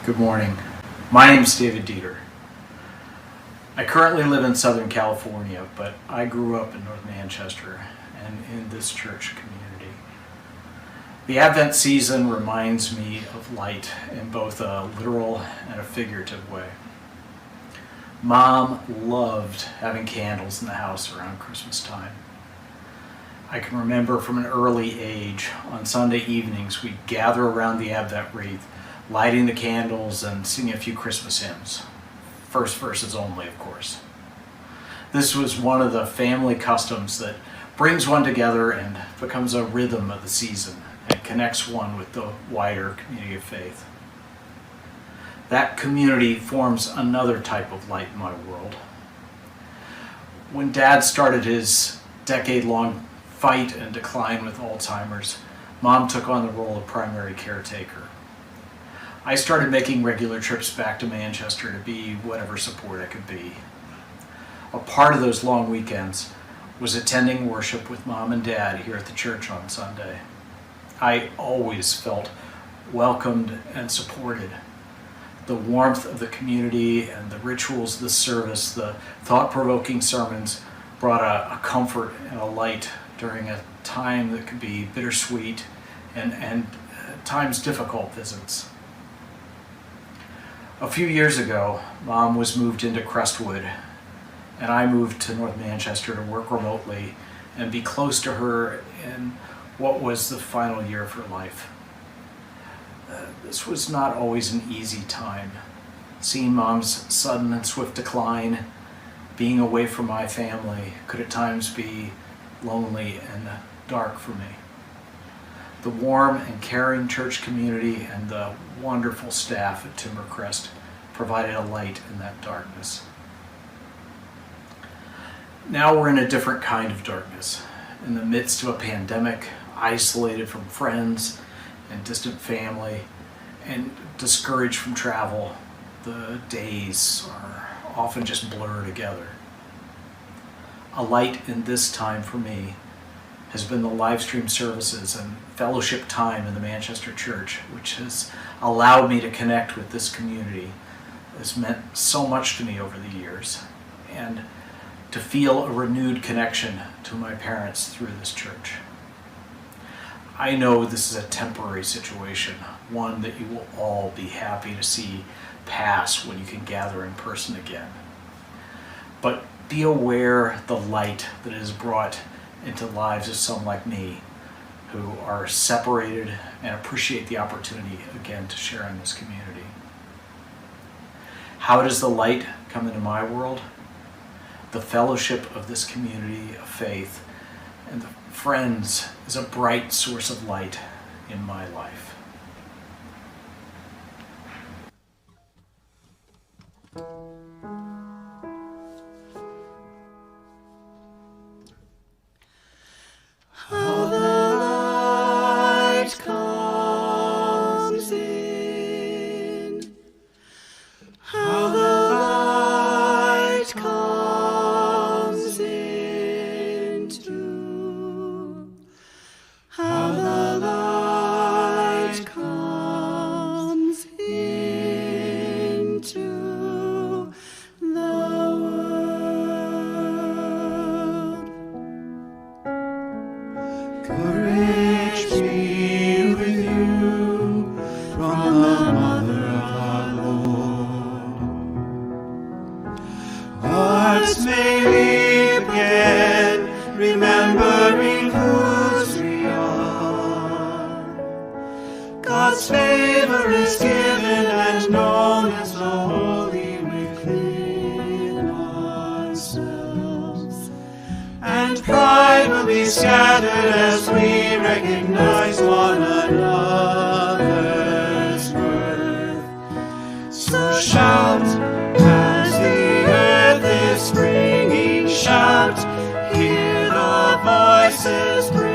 Good morning. My name is David Deeter. I currently live in Southern California, but I grew up in North Manchester and in this church community. The Advent season reminds me of light in both a literal and a figurative way. Mom loved having candles in the house around Christmas time. I can remember from an early age, on Sunday evenings, we'd gather around the Advent wreath, lighting the candles and singing a few Christmas hymns. First verses only, of course. This was one of the family customs that brings one together and becomes a rhythm of the season and connects one with the wider community of faith. That community forms another type of light in my world. When Dad started his decade-long fight and decline with Alzheimer's, Mom took on the role of primary caretaker. I started making regular trips back to Manchester to be whatever support I could be. A part of those long weekends was attending worship with Mom and Dad here at the church on Sunday. I always felt welcomed and supported. The warmth of the community and the rituals of the service, the thought-provoking sermons brought a comfort and a light during a time that could be bittersweet and at times difficult visits. A few years ago, Mom was moved into Crestwood, and I moved to North Manchester to work remotely and be close to her in what was the final year of her life. This was not always an easy time. Seeing Mom's sudden and swift decline, being away from my family, could at times be lonely and dark for me. The warm and caring church community and the wonderful staff at Timbercrest provided a light in that darkness. Now we're in a different kind of darkness. In the midst of a pandemic, isolated from friends and distant family, and discouraged from travel, the days are often just blur together. A light in this time for me has been the live stream services and fellowship time in the Manchester Church, which has allowed me to connect with this community. Has meant so much to me over the years, and to feel a renewed connection to my parents through this church. I know this is a temporary situation, one that you will all be happy to see pass when you can gather in person again. But be aware the light that is brought into the lives of some like me who are separated and appreciate the opportunity again to share in this community. How does the light come into my world? The fellowship of this community of faith and the friends is a bright source of light in my life. Courage be with you from the Mother of our Lord. Hearts may leap again, remembering whose we are. God's favor is given and known as the holy within ourselves. And pride will be scattered as we recognize one another's worth. So shout as the earth is springing, shout, hear the voices bring.